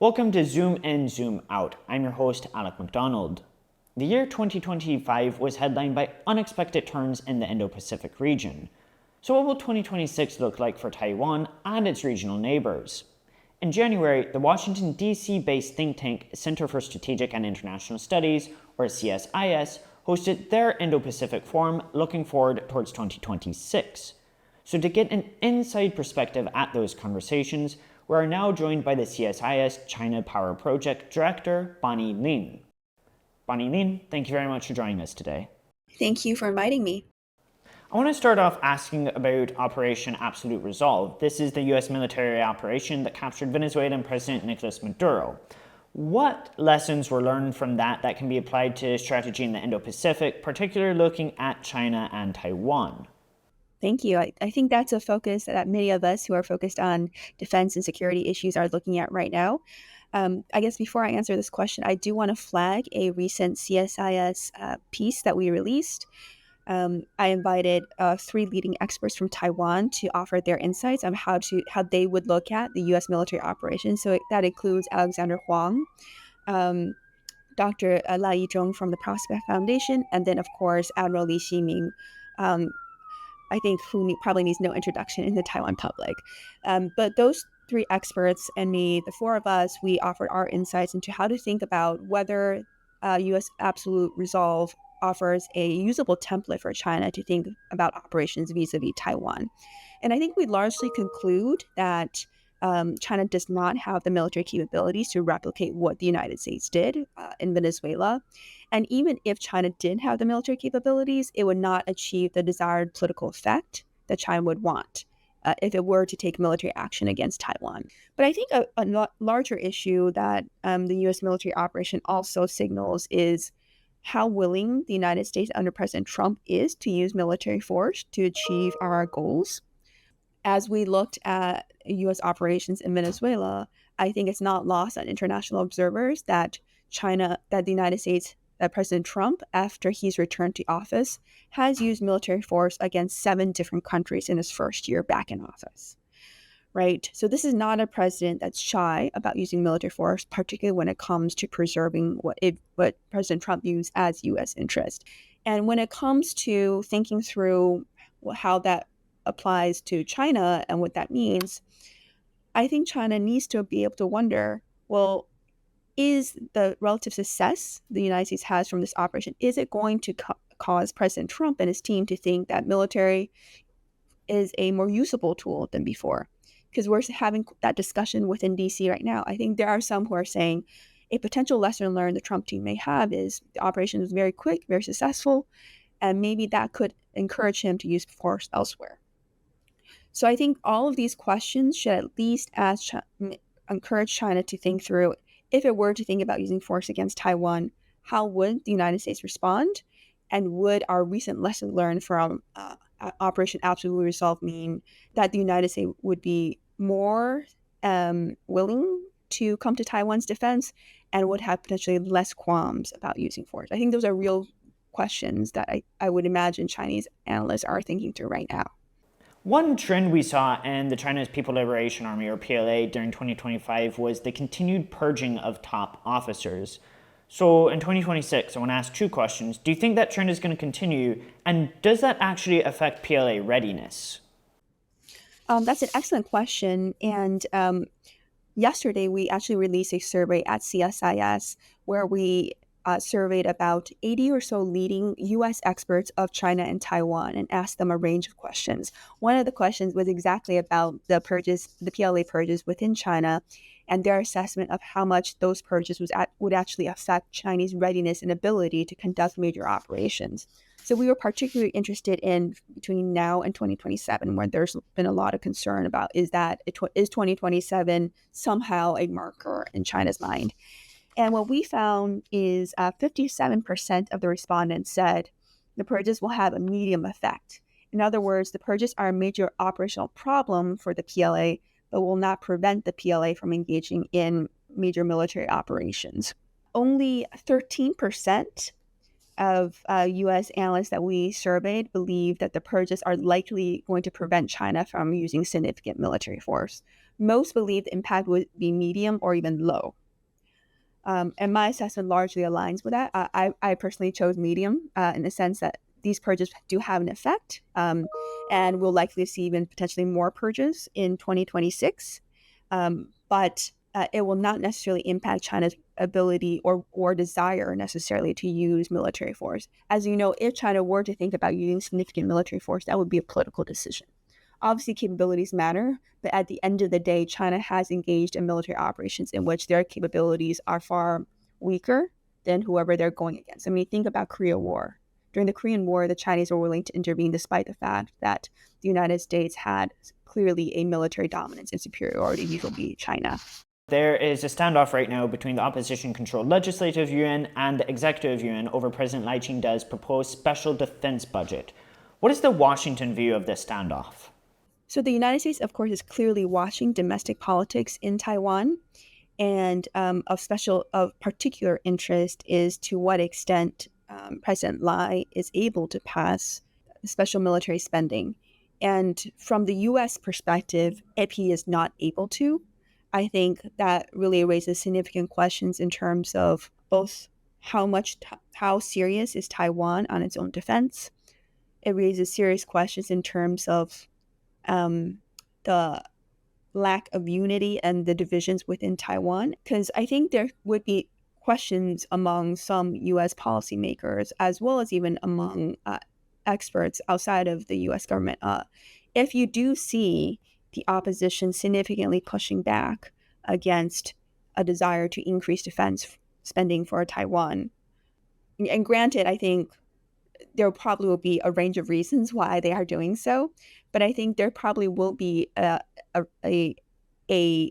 Welcome to Zoom In, Zoom Out. I'm your host, Alec McDonald. The year 2025 was headlined by unexpected turns in the Indo-Pacific region. So what will 2026 look like for Taiwan and its regional neighbors? In January, the Washington, D.C.-based think tank Center for Strategic and International Studies, or CSIS, hosted their Indo-Pacific Forum looking forward towards 2026. So to get an inside perspective at those conversations, we are now joined by the CSIS China Power Project Director, Bonny Lin. Bonny Lin, thank you very much for joining us today. Thank you for inviting me. I want to start off asking about Operation Absolute Resolve. This is the U.S. military operation that captured Venezuelan President Nicolas Maduro. What lessons were learned from that can be applied to strategy in the Indo-Pacific, particularly looking at China and Taiwan? Thank you. I think that's a focus that many of us who are focused on defense and security issues are looking at right now. I guess before I answer this question, I do want to flag a recent CSIS piece that we released. I invited 3 leading experts from Taiwan to offer their insights on how they would look at the U.S. military operation. So that includes Alexander Huang, Dr. Lai Yizhong from the Prospect Foundation, and then, of course, Admiral Li Ximing, I think who probably needs no introduction in the Taiwan public. But those 3 experts and me, the 4 of us, we offered our insights into how to think about whether U.S. absolute resolve offers a usable template for China to think about operations vis-a-vis Taiwan. And I think we largely conclude that China does not have the military capabilities to replicate what the United States did in Venezuela. And even if China did have the military capabilities, it would not achieve the desired political effect that China would want if it were to take military action against Taiwan. But I think a larger issue that the U.S. military operation also signals is how willing the United States under President Trump is to use military force to achieve our goals. As we looked at U.S. operations in Venezuela, I think it's not lost on international observers that the United States, that President Trump, after he's returned to office, has used military force against 7 different countries in his first year back in office. Right? So this is not a president that's shy about using military force, particularly when it comes to preserving what President Trump views as U.S. interest. And when it comes to thinking through how that applies to China and what that means, I think China needs to be able to wonder, well, is the relative success the United States has from this operation, is it going to cause President Trump and his team to think that military is a more usable tool than before? Because we're having that discussion within D.C. right now. I think there are some who are saying a potential lesson learned the Trump team may have is the operation was very quick, very successful, and maybe that could encourage him to use force elsewhere. So I think all of these questions should at least encourage China to think through, if it were to think about using force against Taiwan, how would the United States respond? And would our recent lesson learned from Operation Absolute Resolve mean that the United States would be more willing to come to Taiwan's defense and would have potentially less qualms about using force? I think those are real questions that I would imagine Chinese analysts are thinking through right now. One trend we saw in the China's People Liberation Army, or PLA, during 2025 was the continued purging of top officers. So in 2026, I want to ask 2 questions. Do you think that trend is going to continue? And does that actually affect PLA readiness? That's an excellent question. And yesterday, we actually released a survey at CSIS where we surveyed about 80 or so leading U.S. experts of China and Taiwan and asked them a range of questions. One of the questions was exactly about the PLA purges within China and their assessment of how much those purges would actually affect Chinese readiness and ability to conduct major operations. So we were particularly interested in between now and 2027, where there's been a lot of concern about is 2027 somehow a marker in China's mind? And what we found is 57% of the respondents said the purges will have a medium effect. In other words, the purges are a major operational problem for the PLA, but will not prevent the PLA from engaging in major military operations. Only 13% of U.S. analysts that we surveyed believe that the purges are likely going to prevent China from using significant military force. Most believe the impact would be medium or even low. And my assessment largely aligns with that. I personally chose medium in the sense that these purges do have an effect, and we'll likely see even potentially more purges in 2026. But it will not necessarily impact China's ability or desire necessarily to use military force. As you know, if China were to think about using significant military force, that would be a political decision. Obviously, capabilities matter, but at the end of the day, China has engaged in military operations in which their capabilities are far weaker than whoever they're going against. I mean, think about Korea War. During the Korean War, the Chinese were willing to intervene despite the fact that the United States had clearly a military dominance and superiority vis-a-vis China. There is a standoff right now between the opposition-controlled Legislative Yuan and the Executive Yuan over President Lai Ching-te's proposed special defense budget. What is the Washington view of this standoff? So the United States, of course, is clearly watching domestic politics in Taiwan, and of particular interest is to what extent President Lai is able to pass special military spending. And from the U.S. perspective, if he is not able to, I think that really raises significant questions in terms of both how serious is Taiwan on its own defense. It raises serious questions in terms of the lack of unity and the divisions within Taiwan, because I think there would be questions among some U.S. policymakers, as well as even among experts outside of the U.S. government. If you do see the opposition significantly pushing back against a desire to increase defense spending for Taiwan, and granted, I think there probably will be a range of reasons why they are doing so, but I think there probably will be a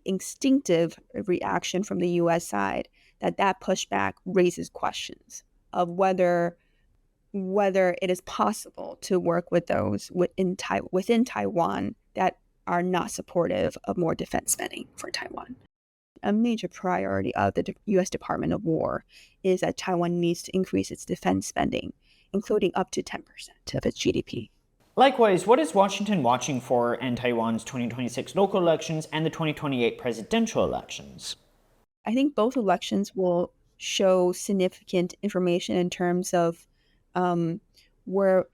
instinctive reaction from the U.S. side that pushback raises questions of whether it is possible to work with those within Taiwan that are not supportive of more defense spending for Taiwan. A major priority of the U.S. Department of War is that Taiwan needs to increase its defense spending, including up to 10% of its GDP. Likewise, what is Washington watching for in Taiwan's 2026 local elections and the 2028 presidential elections? I think both elections will show significant information in terms of where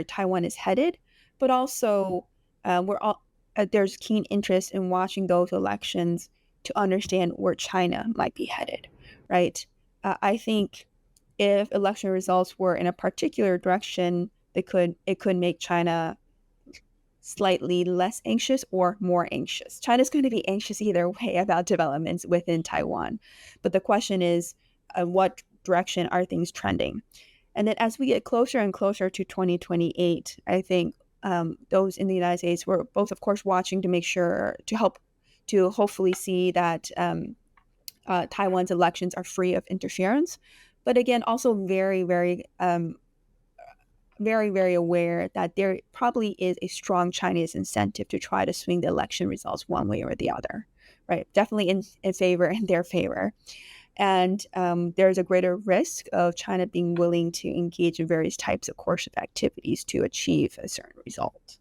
Taiwan is headed, but also there's keen interest in watching those elections to understand where China might be headed, right? I think if election results were in a particular direction, it could make China slightly less anxious or more anxious. China's going to be anxious either way about developments within Taiwan. But the question is, what direction are things trending? And then as we get closer and closer to 2028, I think those in the United States were both, of course, watching to make sure to hopefully see that Taiwan's elections are free of interference. But again, also very, very, very, very aware that there probably is a strong Chinese incentive to try to swing the election results one way or the other, right? Definitely in their favor. And there's a greater risk of China being willing to engage in various types of coercive activities to achieve a certain result.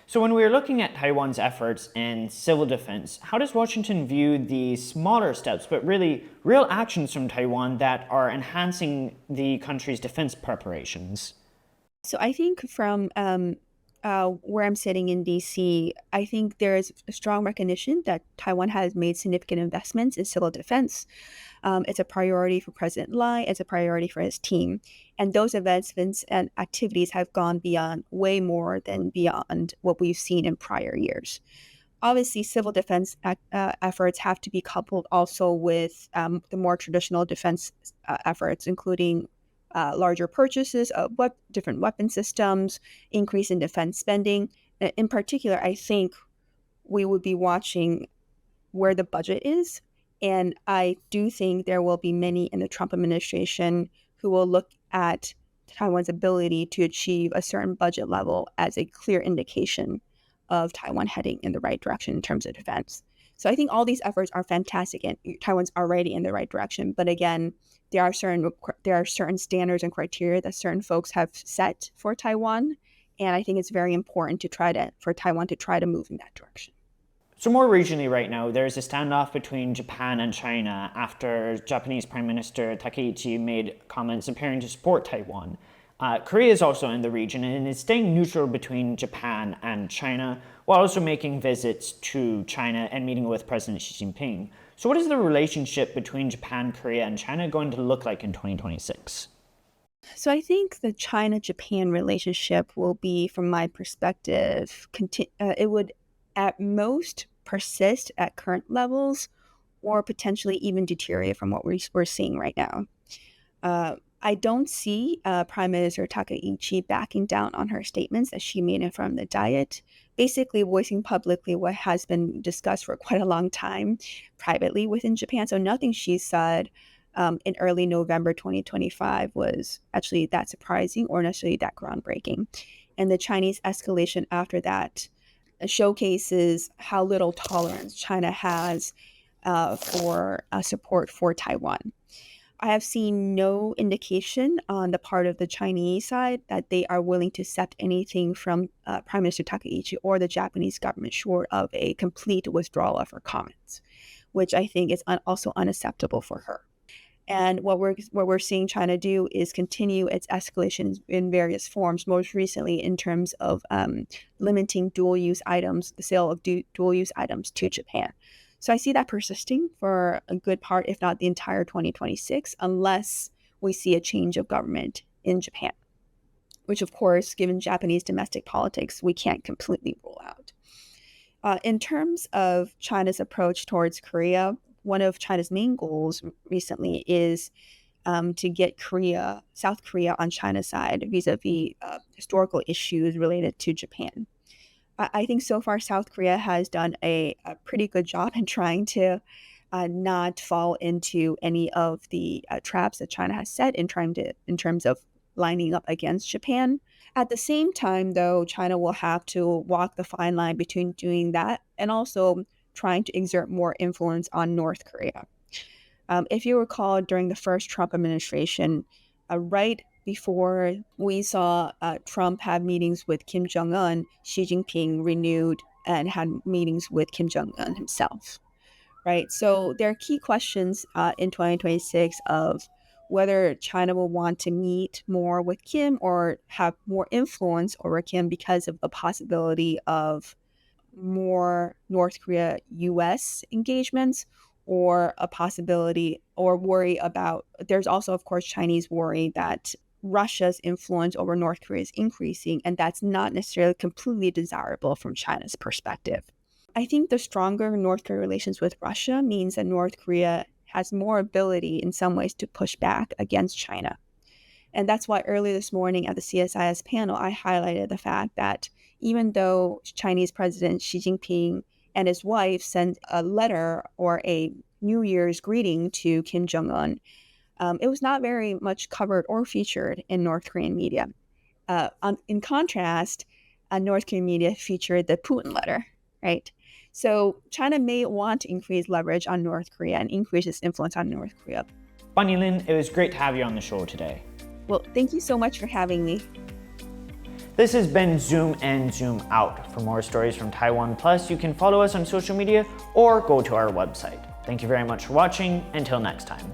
So when we're looking at Taiwan's efforts in civil defense, how does Washington view the smaller steps, but really real actions from Taiwan that are enhancing the country's defense preparations? So I think from where I'm sitting in DC, I think there is a strong recognition that Taiwan has made significant investments in civil defense. It's a priority for President Lai. It's a priority for his team. And those investments and activities have gone way more than beyond what we've seen in prior years. Obviously, civil defense efforts have to be coupled also with the more traditional defense efforts, including larger purchases of different weapon systems, increase in defense spending. In particular, I think we would be watching where the budget is. And I do think there will be many in the Trump administration who will look at Taiwan's ability to achieve a certain budget level as a clear indication of Taiwan heading in the right direction in terms of defense. So I think all these efforts are fantastic, and Taiwan's already in the right direction. But again, there are certain standards and criteria that certain folks have set for Taiwan, and I think it's very important for Taiwan to try to move in that direction. So more regionally right now, there's a standoff between Japan and China after Japanese Prime Minister Takaichi made comments appearing to support Taiwan. Korea is also in the region and is staying neutral between Japan and China, while also making visits to China and meeting with President Xi Jinping. So what is the relationship between Japan, Korea, and China going to look like in 2026? So I think the China-Japan relationship will be, from my perspective, it would at most persist at current levels or potentially even deteriorate from what we're seeing right now. I don't see Prime Minister Takaichi backing down on her statements that she made in front of the Diet, basically voicing publicly what has been discussed for quite a long time privately within Japan. So nothing she said in early November 2025 was actually that surprising or necessarily that groundbreaking. And the Chinese escalation after that showcases how little tolerance China has for support for Taiwan. I have seen no indication on the part of the Chinese side that they are willing to accept anything from Prime Minister Takaichi or the Japanese government short of a complete withdrawal of her comments, which I think is also unacceptable for her. And what we're seeing China do is continue its escalation in various forms, most recently in terms of limiting dual-use items, the sale of dual-use items to Japan. So I see that persisting for a good part, if not the entire 2026, unless we see a change of government in Japan, which, of course, given Japanese domestic politics, we can't completely rule out. In terms of China's approach towards Korea, one of China's main goals recently is to get South Korea on China's side vis-a-vis historical issues related to Japan. I think so far South Korea has done a pretty good job in trying to not fall into any of the traps that China has set in terms of lining up against Japan. At the same time, though, China will have to walk the fine line between doing that and also trying to exert more influence on North Korea. If you recall, during the first Trump administration, right before we saw Trump have meetings with Kim Jong-un, Xi Jinping renewed and had meetings with Kim Jong-un himself, right? So there are key questions in 2026 of whether China will want to meet more with Kim or have more influence over Kim because of the possibility of more North Korea-US engagements, or a possibility or worry about, there's also, of course, Chinese worry that Russia's influence over North Korea is increasing, and that's not necessarily completely desirable from China's perspective. I think the stronger North Korea relations with Russia means that North Korea has more ability in some ways to push back against China. And that's why earlier this morning at the CSIS panel, I highlighted the fact that even though Chinese President Xi Jinping and his wife sent a letter or a New Year's greeting to Kim Jong-un, it was not very much covered or featured in North Korean media. In contrast, North Korean media featured the Putin letter, right? So China may want to increase leverage on North Korea and increase its influence on North Korea. Bonny Lin, it was great to have you on the show today. Well, thank you so much for having me. This has been Zoom in, Zoom out. For more stories from Taiwan Plus, you can follow us on social media or go to our website. Thank you very much for watching. Until next time.